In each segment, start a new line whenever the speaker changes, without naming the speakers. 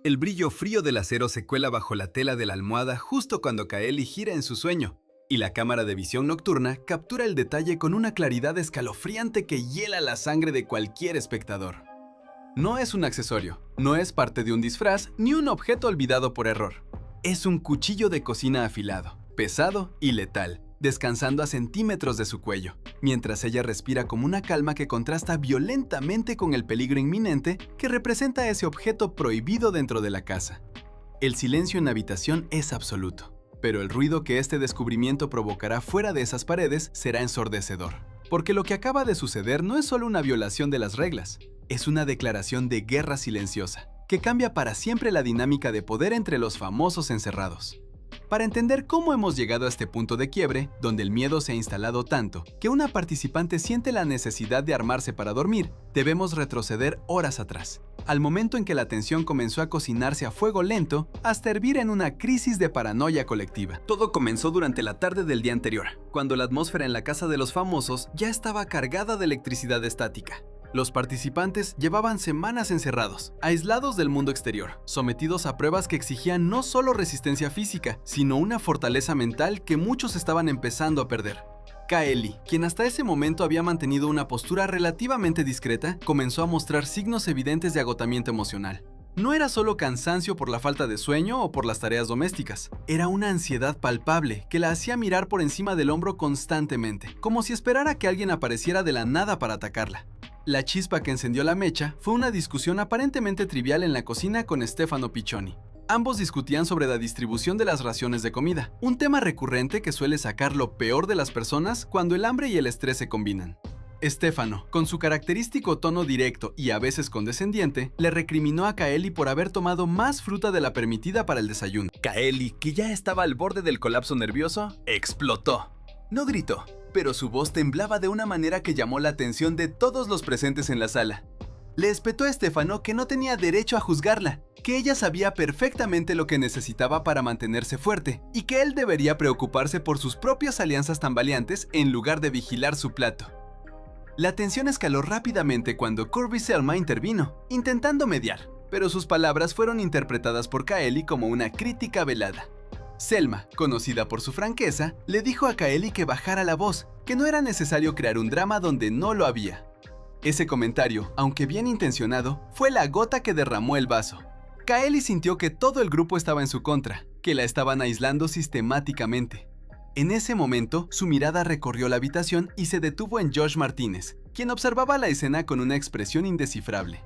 El brillo frío del acero se cuela bajo la tela de la almohada justo cuando Kaeli gira en su sueño, y la cámara de visión nocturna captura el detalle con una claridad escalofriante que hiela la sangre de cualquier espectador. No es un accesorio, no es parte de un disfraz ni un objeto olvidado por error. Es un cuchillo de cocina afilado, pesado y letal, descansando a centímetros de su cuello, mientras ella respira como una calma que contrasta violentamente con el peligro inminente que representa ese objeto prohibido dentro de la casa. El silencio en la habitación es absoluto, pero el ruido que este descubrimiento provocará fuera de esas paredes será ensordecedor, porque lo que acaba de suceder no es solo una violación de las reglas, es una declaración de guerra silenciosa, que cambia para siempre la dinámica de poder entre los famosos encerrados. Para entender cómo hemos llegado a este punto de quiebre, donde el miedo se ha instalado tanto que una participante siente la necesidad de armarse para dormir, debemos retroceder horas atrás, al momento en que la tensión comenzó a cocinarse a fuego lento hasta hervir en una crisis de paranoia colectiva. Todo comenzó durante la tarde del día anterior, cuando la atmósfera en la casa de los famosos ya estaba cargada de electricidad estática. Los participantes llevaban semanas encerrados, aislados del mundo exterior, sometidos a pruebas que exigían no solo resistencia física, sino una fortaleza mental que muchos estaban empezando a perder. Kaeli, quien hasta ese momento había mantenido una postura relativamente discreta, comenzó a mostrar signos evidentes de agotamiento emocional. No era solo cansancio por la falta de sueño o por las tareas domésticas, era una ansiedad palpable que la hacía mirar por encima del hombro constantemente, como si esperara que alguien apareciera de la nada para atacarla. La chispa que encendió la mecha fue una discusión aparentemente trivial en la cocina con Stefano Piccioni. Ambos discutían sobre la distribución de las raciones de comida, un tema recurrente que suele sacar lo peor de las personas cuando el hambre y el estrés se combinan. Stefano, con su característico tono directo y a veces condescendiente, le recriminó a Kaeli por haber tomado más fruta de la permitida para el desayuno. Kaeli, que ya estaba al borde del colapso nervioso, explotó. No gritó, pero su voz temblaba de una manera que llamó la atención de todos los presentes en la sala. Le espetó a Stefano que no tenía derecho a juzgarla, que ella sabía perfectamente lo que necesitaba para mantenerse fuerte y que él debería preocuparse por sus propias alianzas tambaleantes en lugar de vigilar su plato. La tensión escaló rápidamente cuando Kirby Selma intervino, intentando mediar, pero sus palabras fueron interpretadas por Kaeli como una crítica velada. Selma, conocida por su franqueza, le dijo a Kaeli que bajara la voz, que no era necesario crear un drama donde no lo había. Ese comentario, aunque bien intencionado, fue la gota que derramó el vaso. Kaeli sintió que todo el grupo estaba en su contra, que la estaban aislando sistemáticamente. En ese momento, su mirada recorrió la habitación y se detuvo en Josh Martínez, quien observaba la escena con una expresión indescifrable.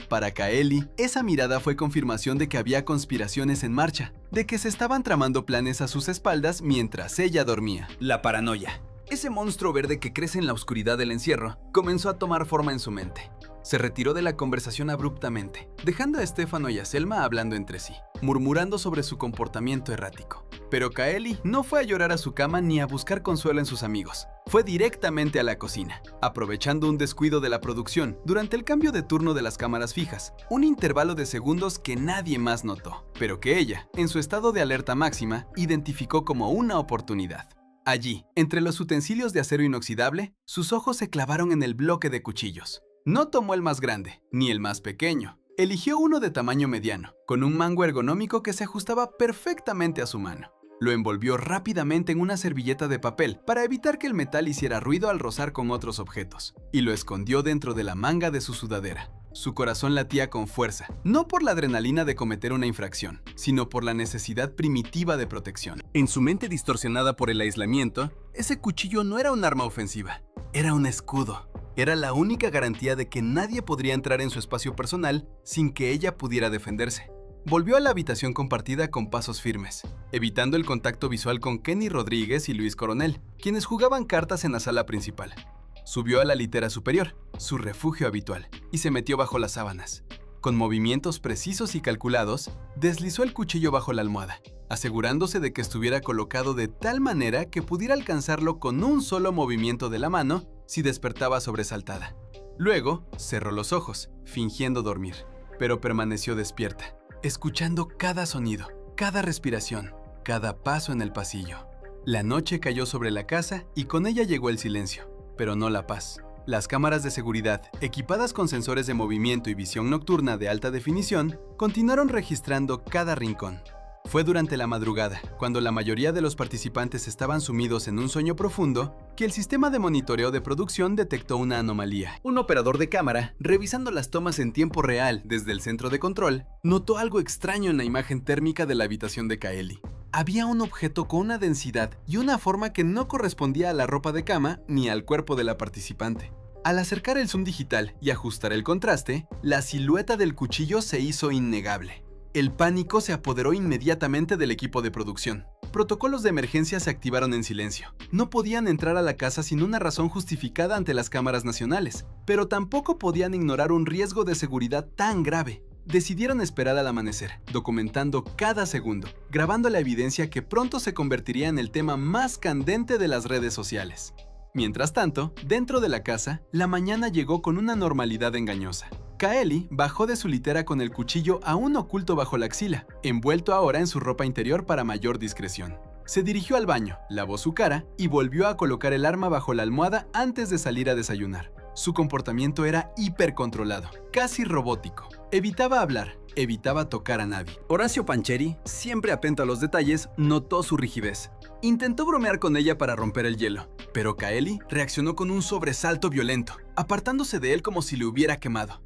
Para Kaeli, esa mirada fue confirmación de que había conspiraciones en marcha, de que se estaban tramando planes a sus espaldas mientras ella dormía. La paranoia, ese monstruo verde que crece en la oscuridad del encierro, comenzó a tomar forma en su mente. Se retiró de la conversación abruptamente, dejando a Stefano y a Selma hablando entre sí, murmurando sobre su comportamiento errático. Pero Kaeli no fue a llorar a su cama ni a buscar consuelo en sus amigos. Fue directamente a la cocina, aprovechando un descuido de la producción durante el cambio de turno de las cámaras fijas, un intervalo de segundos que nadie más notó, pero que ella, en su estado de alerta máxima, identificó como una oportunidad. Allí, entre los utensilios de acero inoxidable, sus ojos se clavaron en el bloque de cuchillos. No tomó el más grande, ni el más pequeño. Eligió uno de tamaño mediano, con un mango ergonómico que se ajustaba perfectamente a su mano. Lo envolvió rápidamente en una servilleta de papel para evitar que el metal hiciera ruido al rozar con otros objetos, y lo escondió dentro de la manga de su sudadera. Su corazón latía con fuerza, no por la adrenalina de cometer una infracción, sino por la necesidad primitiva de protección. En su mente distorsionada por el aislamiento, ese cuchillo no era un arma ofensiva, era un escudo. Era la única garantía de que nadie podría entrar en su espacio personal sin que ella pudiera defenderse. Volvió a la habitación compartida con pasos firmes, evitando el contacto visual con Kenny Rodríguez y Luis Coronel, quienes jugaban cartas en la sala principal. Subió a la litera superior, su refugio habitual, y se metió bajo las sábanas. Con movimientos precisos y calculados, deslizó el cuchillo bajo la almohada, asegurándose de que estuviera colocado de tal manera que pudiera alcanzarlo con un solo movimiento de la mano si despertaba sobresaltada. Luego, cerró los ojos, fingiendo dormir, pero permaneció despierta, escuchando cada sonido, cada respiración, cada paso en el pasillo. La noche cayó sobre la casa y con ella llegó el silencio, pero no la paz. Las cámaras de seguridad, equipadas con sensores de movimiento y visión nocturna de alta definición, continuaron registrando cada rincón. Fue durante la madrugada, cuando la mayoría de los participantes estaban sumidos en un sueño profundo, que el sistema de monitoreo de producción detectó una anomalía. Un operador de cámara, revisando las tomas en tiempo real desde el centro de control, notó algo extraño en la imagen térmica de la habitación de Kaeli. Había un objeto con una densidad y una forma que no correspondía a la ropa de cama ni al cuerpo de la participante. Al acercar el zoom digital y ajustar el contraste, la silueta del cuchillo se hizo innegable. El pánico se apoderó inmediatamente del equipo de producción. Protocolos de emergencia se activaron en silencio. No podían entrar a la casa sin una razón justificada ante las cámaras nacionales, pero tampoco podían ignorar un riesgo de seguridad tan grave. Decidieron esperar al amanecer, documentando cada segundo, grabando la evidencia que pronto se convertiría en el tema más candente de las redes sociales. Mientras tanto, dentro de la casa, la mañana llegó con una normalidad engañosa. Kaeli bajó de su litera con el cuchillo aún oculto bajo la axila, envuelto ahora en su ropa interior para mayor discreción. Se dirigió al baño, lavó su cara y volvió a colocar el arma bajo la almohada antes de salir a desayunar. Su comportamiento era hipercontrolado, casi robótico. Evitaba hablar, evitaba tocar a nadie. Horacio Pancheri, siempre atento a los detalles, notó su rigidez. Intentó bromear con ella para romper el hielo, pero Kaeli reaccionó con un sobresalto violento, apartándose de él como si le hubiera quemado.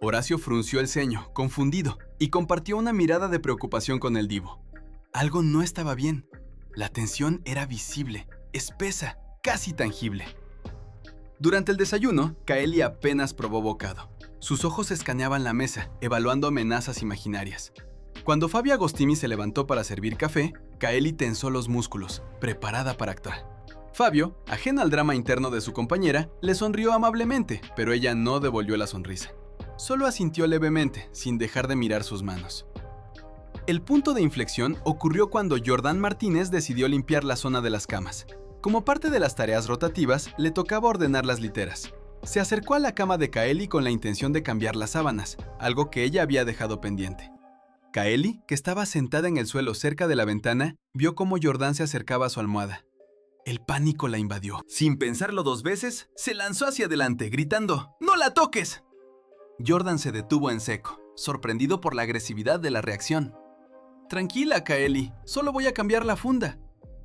Horacio frunció el ceño, confundido, y compartió una mirada de preocupación con el divo. Algo no estaba bien. La tensión era visible, espesa, casi tangible. Durante el desayuno, Kaeli apenas probó bocado. Sus ojos escaneaban la mesa, evaluando amenazas imaginarias. Cuando Fabio Agostini se levantó para servir café, Kaeli tensó los músculos, preparada para actuar. Fabio, ajeno al drama interno de su compañera, le sonrió amablemente, pero ella no devolvió la sonrisa. Solo asintió levemente, sin dejar de mirar sus manos. El punto de inflexión ocurrió cuando Jordán Martínez decidió limpiar la zona de las camas. Como parte de las tareas rotativas, le tocaba ordenar las literas. Se acercó a la cama de Kaeli con la intención de cambiar las sábanas, algo que ella había dejado pendiente. Kaeli, que estaba sentada en el suelo cerca de la ventana, vio cómo Jordán se acercaba a su almohada. El pánico la invadió. Sin pensarlo dos veces, se lanzó hacia adelante, gritando: ¡No la toques! Jordán se detuvo en seco, sorprendido por la agresividad de la reacción. «Tranquila, Kaeli, solo voy a cambiar la funda»,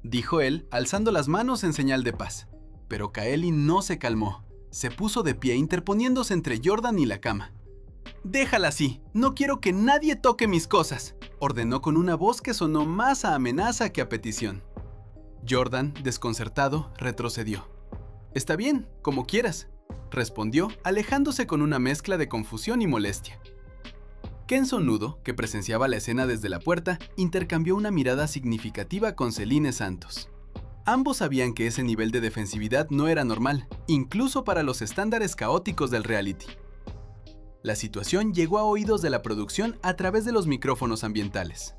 dijo él, alzando las manos en señal de paz. Pero Kaeli no se calmó. Se puso de pie, interponiéndose entre Jordán y la cama. «Déjala así, no quiero que nadie toque mis cosas», ordenó con una voz que sonó más a amenaza que a petición. Jordán, desconcertado, retrocedió. «Está bien, como quieras», respondió, alejándose con una mezcla de confusión y molestia. Kenzo Nudo, que presenciaba la escena desde la puerta, intercambió una mirada significativa con Celine Santos. Ambos sabían que ese nivel de defensividad no era normal, incluso para los estándares caóticos del reality. La situación llegó a oídos de la producción a través de los micrófonos ambientales.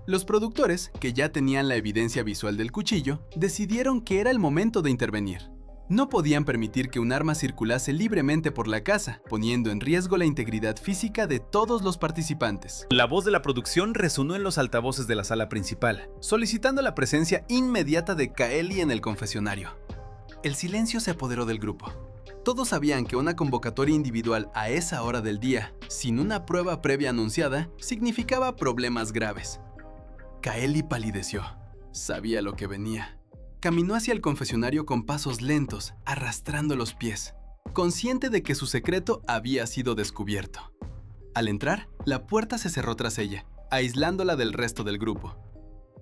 Los productores, que ya tenían la evidencia visual del cuchillo, decidieron que era el momento de intervenir. No podían permitir que un arma circulase libremente por la casa, poniendo en riesgo la integridad física de todos los participantes. La voz de la producción resonó en los altavoces de la sala principal, solicitando la presencia inmediata de Kaeli en el confesionario. El silencio se apoderó del grupo. Todos sabían que una convocatoria individual a esa hora del día, sin una prueba previa anunciada, significaba problemas graves. Kaeli palideció. Sabía lo que venía. Caminó hacia el confesionario con pasos lentos, arrastrando los pies, consciente de que su secreto había sido descubierto. Al entrar, la puerta se cerró tras ella, aislándola del resto del grupo.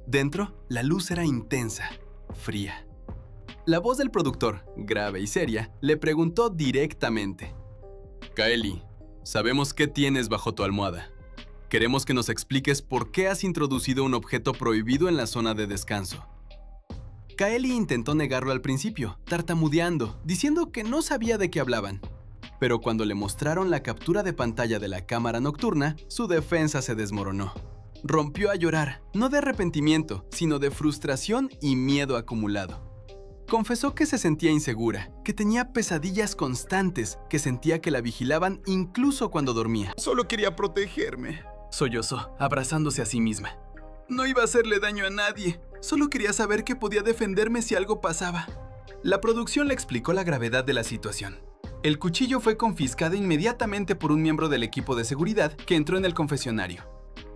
Dentro, la luz era intensa, fría. La voz del productor, grave y seria, le preguntó directamente: «Kaeli, sabemos qué tienes bajo tu almohada. Queremos que nos expliques por qué has introducido un objeto prohibido en la zona de descanso». Kaeli intentó negarlo al principio, tartamudeando, diciendo que no sabía de qué hablaban. Pero cuando le mostraron la captura de pantalla de la cámara nocturna, su defensa se desmoronó. Rompió a llorar, no de arrepentimiento, sino de frustración y miedo acumulado. Confesó que se sentía insegura, que tenía pesadillas constantes, que sentía que la vigilaban incluso cuando dormía. «Solo quería protegerme», sollozó, abrazándose a sí misma. «No iba a hacerle daño a nadie. Solo quería saber que podía defenderme si algo pasaba». La producción le explicó la gravedad de la situación. El cuchillo fue confiscado inmediatamente por un miembro del equipo de seguridad que entró en el confesionario.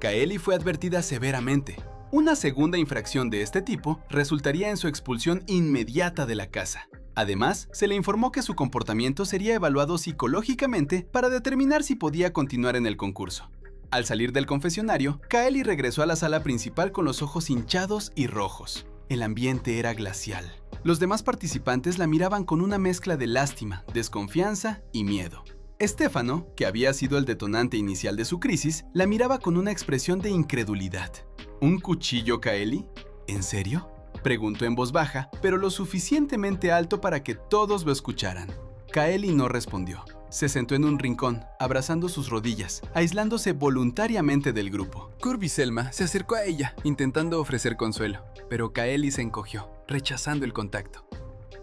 Kaeli fue advertida severamente. Una segunda infracción de este tipo resultaría en su expulsión inmediata de la casa. Además, se le informó que su comportamiento sería evaluado psicológicamente para determinar si podía continuar en el concurso. Al salir del confesionario, Kaeli regresó a la sala principal con los ojos hinchados y rojos. El ambiente era glacial. Los demás participantes la miraban con una mezcla de lástima, desconfianza y miedo. Stefano, que había sido el detonante inicial de su crisis, la miraba con una expresión de incredulidad. ¿Un cuchillo, Kaeli? ¿En serio?, preguntó en voz baja, pero lo suficientemente alto para que todos lo escucharan. Kaeli no respondió. Se sentó en un rincón, abrazando sus rodillas, aislándose voluntariamente del grupo. Curb y Selma se acercó a ella, intentando ofrecer consuelo, pero Kaeli se encogió, rechazando el contacto.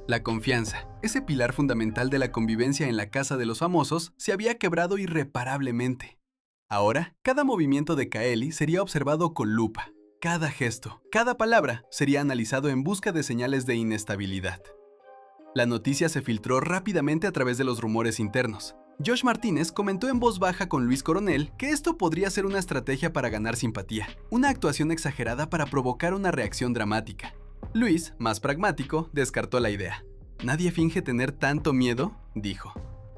La confianza, ese pilar fundamental de la convivencia en la casa de los famosos, se había quebrado irreparablemente. Ahora, cada movimiento de Kaeli sería observado con lupa. Cada gesto, cada palabra sería analizado en busca de señales de inestabilidad. La noticia se filtró rápidamente a través de los rumores internos. Josh Martínez comentó en voz baja con Luis Coronel que esto podría ser una estrategia para ganar simpatía, una actuación exagerada para provocar una reacción dramática. Luis, más pragmático, descartó la idea. «Nadie finge tener tanto miedo», dijo.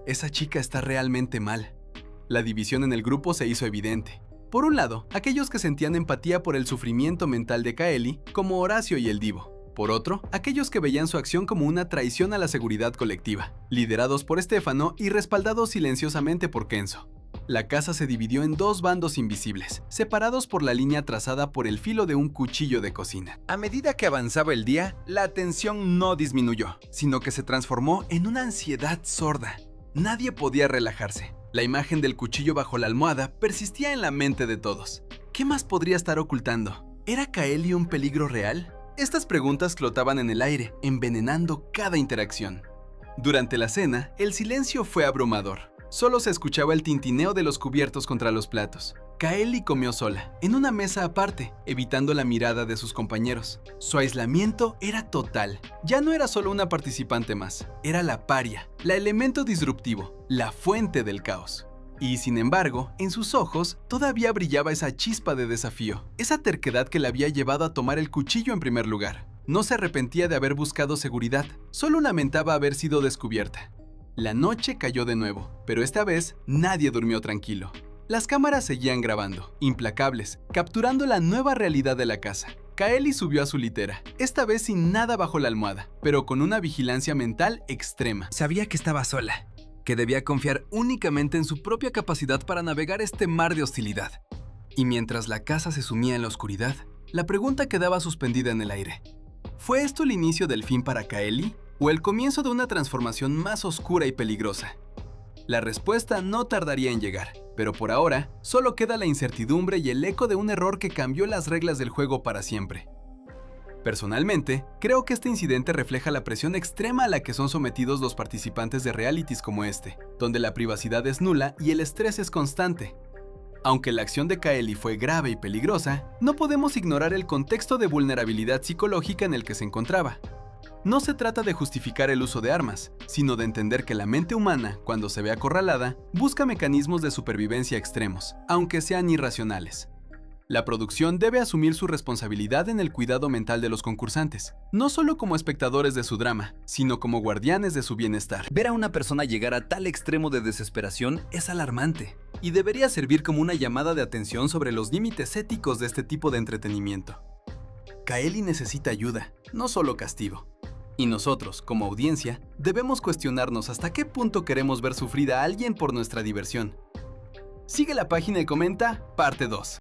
«Esa chica está realmente mal». La división en el grupo se hizo evidente. Por un lado, aquellos que sentían empatía por el sufrimiento mental de Kaeli, como Horacio y el Divo. Por otro, aquellos que veían su acción como una traición a la seguridad colectiva, liderados por Stefano y respaldados silenciosamente por Kenzo. La casa se dividió en dos bandos invisibles, separados por la línea trazada por el filo de un cuchillo de cocina. A medida que avanzaba el día, la tensión no disminuyó, sino que se transformó en una ansiedad sorda. Nadie podía relajarse. La imagen del cuchillo bajo la almohada persistía en la mente de todos. ¿Qué más podría estar ocultando? ¿Era Kaeli un peligro real? Estas preguntas flotaban en el aire, envenenando cada interacción. Durante la cena, el silencio fue abrumador. Solo se escuchaba el tintineo de los cubiertos contra los platos. Kaeli comió sola, en una mesa aparte, evitando la mirada de sus compañeros. Su aislamiento era total. Ya no era solo una participante más, era la paria, la elemento disruptivo, la fuente del caos. Y sin embargo, en sus ojos todavía brillaba esa chispa de desafío, esa terquedad que la había llevado a tomar el cuchillo en primer lugar. No se arrepentía de haber buscado seguridad, solo lamentaba haber sido descubierta. La noche cayó de nuevo, pero esta vez nadie durmió tranquilo. Las cámaras seguían grabando, implacables, capturando la nueva realidad de la casa. Kaeli subió a su litera, esta vez sin nada bajo la almohada, pero con una vigilancia mental extrema. Sabía que estaba sola, que debía confiar únicamente en su propia capacidad para navegar este mar de hostilidad. Y mientras la casa se sumía en la oscuridad, la pregunta quedaba suspendida en el aire. ¿Fue esto el inicio del fin para Kaeli o el comienzo de una transformación más oscura y peligrosa? La respuesta no tardaría en llegar, pero por ahora solo queda la incertidumbre y el eco de un error que cambió las reglas del juego para siempre. Personalmente, creo que este incidente refleja la presión extrema a la que son sometidos los participantes de realities como este, donde la privacidad es nula y el estrés es constante. Aunque la acción de Kaeli fue grave y peligrosa, no podemos ignorar el contexto de vulnerabilidad psicológica en el que se encontraba. No se trata de justificar el uso de armas, sino de entender que la mente humana, cuando se ve acorralada, busca mecanismos de supervivencia extremos, aunque sean irracionales. La producción debe asumir su responsabilidad en el cuidado mental de los concursantes, no solo como espectadores de su drama, sino como guardianes de su bienestar. Ver a una persona llegar a tal extremo de desesperación es alarmante, y debería servir como una llamada de atención sobre los límites éticos de este tipo de entretenimiento. Kaeli necesita ayuda, no solo castigo. Y nosotros, como audiencia, debemos cuestionarnos hasta qué punto queremos ver sufrir a alguien por nuestra diversión. Sigue la página y comenta parte 2.